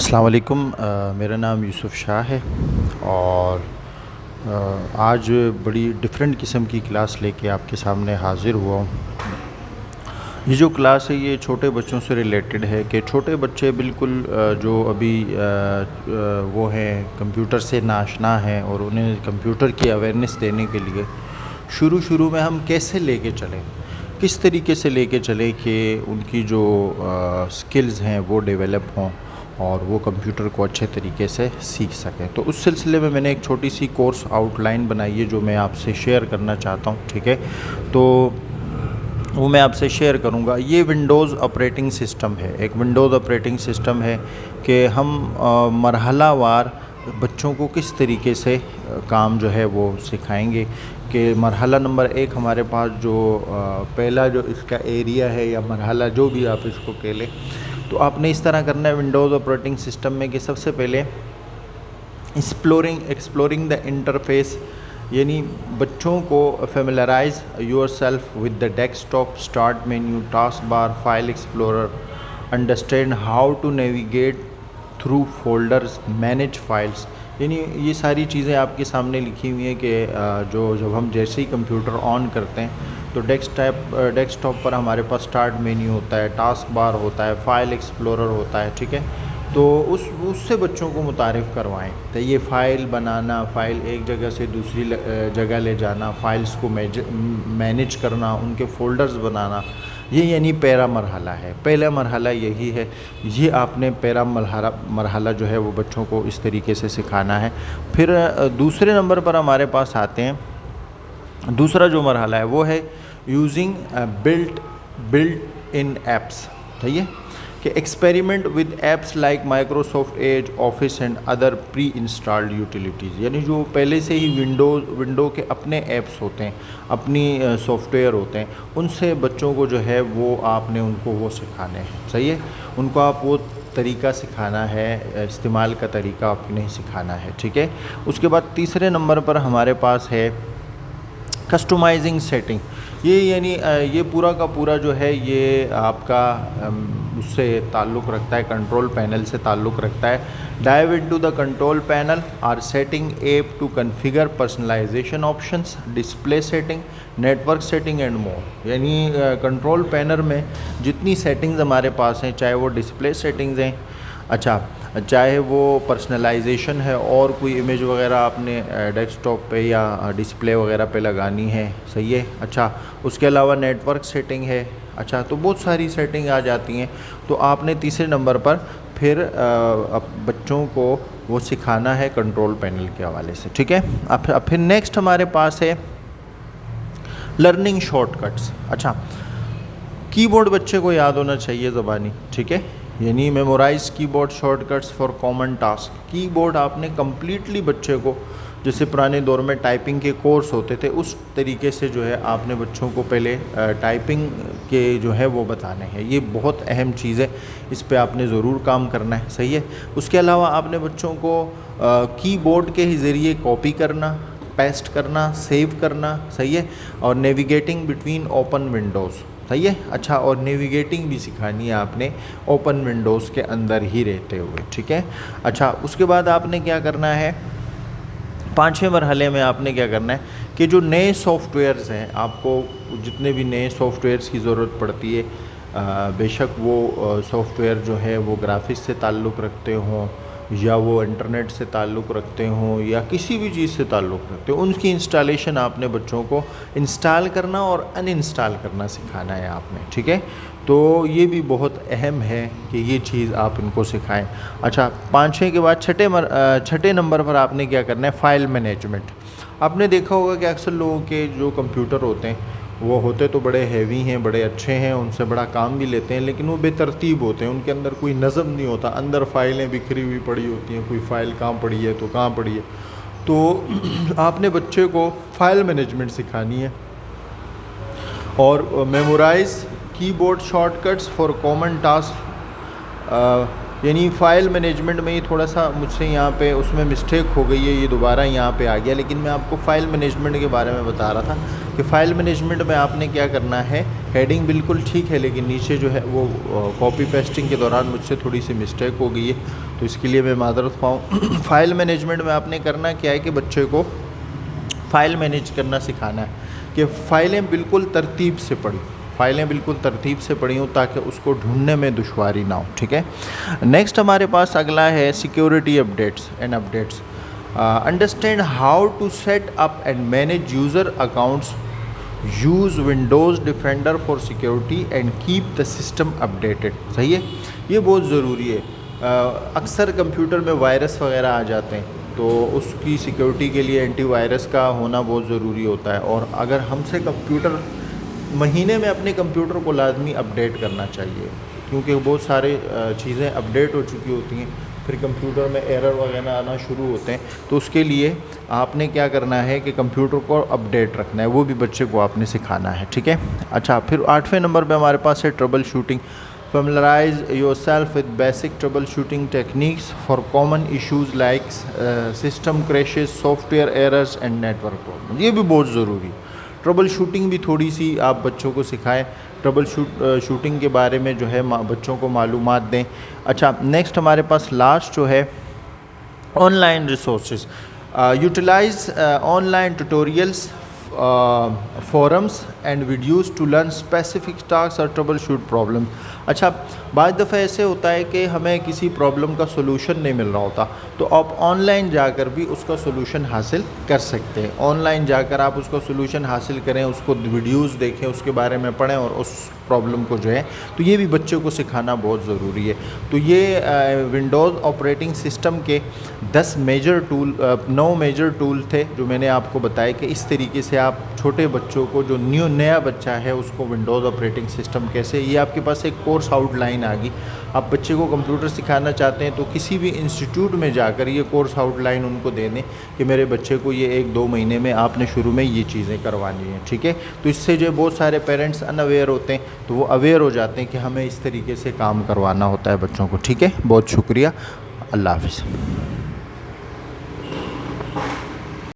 السلام علیکم، میرا نام یوسف شاہ ہے اور آج بڑی ڈفرینٹ قسم کی کلاس لے کے آپ کے سامنے حاضر ہوا ہوں۔ یہ جو کلاس ہے یہ چھوٹے بچوں سے ریلیٹڈ ہے کہ چھوٹے بچے بالکل جو ابھی وہ ہیں کمپیوٹر سے ناشنا ہیں اور انہیں کمپیوٹر کی اویئرنیس دینے کے لیے شروع میں ہم کیسے لے کے چلیں، کس طریقے سے لے کے چلیں کہ ان کی جو سکلز ہیں وہ ڈیولپ ہوں اور وہ کمپیوٹر کو اچھے طریقے سے سیکھ سکیں۔ تو اس سلسلے میں نے ایک چھوٹی سی کورس آؤٹ لائن بنائی ہے جو میں آپ سے شیئر کرنا چاہتا ہوں، ٹھیک ہے؟ تو وہ میں آپ سے شیئر کروں گا۔ یہ ونڈوز آپریٹنگ سسٹم ہے، ایک ونڈوز آپریٹنگ سسٹم ہے کہ ہم مرحلہ وار بچوں کو کس طریقے سے کام جو ہے وہ سکھائیں گے کہ مرحلہ نمبر 1 ہمارے پاس جو پہلا جو اس کا ایریا ہے یا مرحلہ جو بھی آپ اس کو کہہ لیں، تو آپ نے اس طرح کرنا ہے ونڈوز آپریٹنگ سسٹم میں کہ سب سے پہلے ایکسپلورنگ دا انٹرفیس، یعنی بچوں کو familiarize yourself with the desktop, start menu, taskbar, file explorer, understand how to navigate through folders, manage files, یعنی یہ ساری چیزیں آپ کے سامنے لکھی ہوئی ہیں کہ جب ہم جیسے ہی کمپیوٹر آن کرتے ہیں تو ڈیسک ٹاپ پر ہمارے پاس اسٹارٹ مینیو ہوتا ہے، ٹاسک بار ہوتا ہے، فائل ایکسپلورر ہوتا ہے، ٹھیک ہے؟ تو اس سے بچوں کو متعارف کروائیں۔ تو یہ فائل بنانا، فائل ایک جگہ سے دوسری جگہ لے جانا، فائلز کو مینیج کرنا، ان کے فولڈرز بنانا، یہ یعنی پہلا مرحلہ ہے۔ پہلا مرحلہ یہی ہے، یہ آپ نے پہلا مرحلہ جو ہے وہ بچوں کو اس طریقے سے سکھانا ہے۔ پھر دوسرے نمبر پر ہمارے پاس آتے ہیں، دوسرا جو مرحلہ ہے وہ ہے یوزنگ بلٹ ان ایپس، صحیح ہے؟ کہ experiment with apps like Microsoft Edge, office and other preinstalled utilities, یعنی جو پہلے سے ہی ونڈو کے اپنے ایپس ہوتے ہیں، اپنی سافٹ ویئر ہوتے ہیں، ان سے بچوں کو جو ہے وہ آپ نے ان کو وہ سکھانے ہیں، صحیح ہے؟ ان کو آپ وہ طریقہ سکھانا ہے، استعمال کا طریقہ آپ نے سکھانا ہے، ٹھیک ہے؟ اس کے بعد تیسرے نمبر پر ہمارے پاس ہے کسٹمائزنگ سیٹنگ، یہ یعنی یہ پورا کا پورا جو ہے یہ آپ کا اس سے تعلق رکھتا ہے، کنٹرول پینل سے تعلق رکھتا ہے۔ Dive into the control panel or setting app to configure personalization options, display setting, network setting and more, یعنی کنٹرول پینل میں جتنی سیٹنگز ہمارے پاس ہیں، چاہے وہ ڈسپلے سیٹنگز ہیں، اچھا چاہے وہ پرسنلائزیشن ہے اور کوئی امیج وغیرہ آپ نے ڈیسک ٹاپ پہ یا ڈسپلے وغیرہ پہ لگانی ہے، صحیح ہے؟ اچھا اس کے علاوہ نیٹ ورک سیٹنگ ہے، اچھا تو بہت ساری سیٹنگ آ جاتی ہیں۔ تو آپ نے تیسرے نمبر پر پھر بچوں کو وہ سکھانا ہے کنٹرول پینل کے حوالے سے، ٹھیک ہے؟ اب پھر نیکسٹ ہمارے پاس ہے لرننگ شارٹ کٹس۔ اچھا کی بورڈ بچے کو یاد ہونا چاہیے زبانی، ٹھیک ہے؟ یعنی میمورائز کی board short cuts for common task, کی بورڈ آپ نے کمپلیٹلی بچے کو، جیسے پرانے دور میں ٹائپنگ کے کورس ہوتے تھے اس طریقے سے جو ہے آپ نے بچوں کو پہلے ٹائپنگ کے جو ہے وہ بتانے ہیں، یہ بہت اہم چیز ہے، اس پہ آپ نے ضرور کام کرنا ہے، صحیح ہے؟ اس کے علاوہ آپ نے بچوں کو کی بورڈ کے ہی ذریعے کاپی کرنا، پیسٹ کرنا، سیو کرنا، صحیح ہے؟ اور نیویگیٹنگ بٹوین اوپن ونڈوز، صحیح ہے؟ اچھا اور نیویگیٹنگ بھی سکھانی ہے آپ نے اوپن ونڈوز کے اندر ہی رہتے ہوئے، ٹھیک ہے؟ اچھا اس کے بعد آپ نے کیا کرنا ہے، 5ویں مرحلے میں آپ نے کیا کرنا ہے کہ جو نئے سافٹ ویئرز ہیں، آپ کو جتنے بھی نئے سافٹ ویئرز کی ضرورت پڑتی ہے، بے شک وہ سافٹ ویئر جو ہے وہ گرافکس سے تعلق رکھتے ہوں یا وہ انٹرنیٹ سے تعلق رکھتے ہوں یا کسی بھی چیز سے تعلق رکھتے ہوں، ان کی انسٹالیشن آپ نے بچوں کو انسٹال کرنا اور ان انسٹال کرنا سکھانا ہے آپ نے، ٹھیک ہے؟ تو یہ بھی بہت اہم ہے کہ یہ چیز آپ ان کو سکھائیں۔ اچھا 5ویں کے بعد چھٹے نمبر پر آپ نے کیا کرنا ہے، فائل مینجمنٹ۔ آپ نے دیکھا ہوگا کہ اکثر لوگوں کے جو کمپیوٹر ہوتے ہیں وہ ہوتے تو بڑے ہیوی ہیں، بڑے اچھے ہیں، ان سے بڑا کام بھی لیتے ہیں، لیکن وہ بے ترتیب ہوتے ہیں، ان کے اندر کوئی نظم نہیں ہوتا، اندر فائلیں بکھری ہوئی پڑی ہوتی ہیں، کوئی فائل کہاں پڑی ہے تو کہاں پڑی ہے۔ تو آپ نے بچے کو فائل مینجمنٹ سکھانی ہے اور میمورائز کی board short cuts for common task, یعنی فائل مینجمنٹ میں یہ تھوڑا سا مجھ سے یہاں پہ اس میں مسٹیک ہو گئی ہے، یہ دوبارہ یہاں پہ آ گیا، لیکن میں آپ کو فائل مینجمنٹ کے بارے میں بتا رہا تھا کہ فائل مینجمنٹ میں آپ نے کیا کرنا ہے، ہیڈنگ بالکل ٹھیک ہے لیکن نیچے جو ہے وہ کاپی پیسٹنگ کے دوران مجھ سے تھوڑی سی مسٹیک ہو گئی ہے، تو اس کے لیے میں معذرت خواہ فائل مینجمنٹ میں آپ نے کرنا کیا ہے کہ بچے کو فائل مینیج کرنا سکھانا ہے کہ فائلیں بالکل ترتیب سے پڑھی ہوں تاکہ اس کو ڈھونڈنے میں دشواری نہ ہو، ٹھیک ہے۔ نیکسٹ ہمارے پاس اگلا ہے security updates understand how to set up and manage user accounts, use Windows Defender for security and keep the system updated. صحیح ہے، یہ بہت ضروری ہے۔ اکثر کمپیوٹر میں وائرس وغیرہ آ جاتے ہیں تو اس کی سیکیورٹی کے لیے اینٹی وائرس کا ہونا بہت ضروری ہوتا ہے، اور اگر ہم سے مہینے میں اپنے کمپیوٹر کو لازمی اپڈیٹ کرنا چاہیے، کیونکہ بہت سارے چیزیں اپڈیٹ ہو چکی ہوتی ہیں، پھر کمپیوٹر میں ایرر وغیرہ آنا شروع ہوتے ہیں، تو اس کے لیے آپ نے کیا کرنا ہے کہ کمپیوٹر کو اپڈیٹ رکھنا ہے، وہ بھی بچے کو آپ نے سکھانا ہے، ٹھیک ہے۔ اچھا، پھر 8ویں نمبر پہ ہمارے پاس ہے trouble shooting. Familiarised your self with basic trouble shooting techniques for common issues like system crashes, soft where errors and network problem. یہ بھی بہت ضروری ہے، ٹربل شوٹنگ بھی تھوڑی سی آپ بچوں کو سکھائیں، ٹربل شوٹنگ کے بارے میں جو ہے بچوں کو معلومات دیں۔ اچھا، نیکسٹ ہمارے پاس لاسٹ جو ہے online resources, utilize online tutorials, forums and videos to learn specific task اور ٹربل شوٹ پرابلم۔ اچھا، بعض دفعہ ایسے ہوتا ہے کہ ہمیں کسی پرابلم کا سولوشن نہیں مل رہا ہوتا، تو آپ آن لائن جا کر بھی اس کا سولوشن حاصل کر سکتے ہیں۔ آن لائن جا کر آپ اس کا سولوشن حاصل کریں، اس کو ویڈیوز دیکھیں، اس کے بارے میں پڑھیں اور اس پرابلم کو جو ہے تو یہ بھی بچوں کو سکھانا بہت ضروری ہے۔ تو یہ ونڈوز آپریٹنگ سسٹم کے 9 میجر ٹول تھے جو میں نے آپ کو بتایا کہ اس طریقے سے آپ چھوٹے بچوں کو، جو نیا بچہ ہے، اس کو ونڈوز آپریٹنگ سسٹم کیسے، یہ آپ کے پاس ایک کورس آؤٹ لائن آ گئی۔ آپ بچے کو کمپیوٹر سکھانا چاہتے ہیں تو کسی بھی انسٹیٹیوٹ میں جا کر یہ کورس آؤٹ لائن ان کو دے دیں کہ میرے بچے کو یہ 1-2 مہینے میں آپ نے شروع میں یہ چیزیں کروانی ہیں، ٹھیک ہے۔ تو اس سے جو بہت سارے پیرنٹس ان اویئر ہوتے ہیں تو وہ اویئر ہو جاتے ہیں کہ ہمیں اس طریقے سے کام کروانا ہوتا ہے بچوں کو، ٹھیک ہے۔ بہت شکریہ، اللہ حافظ۔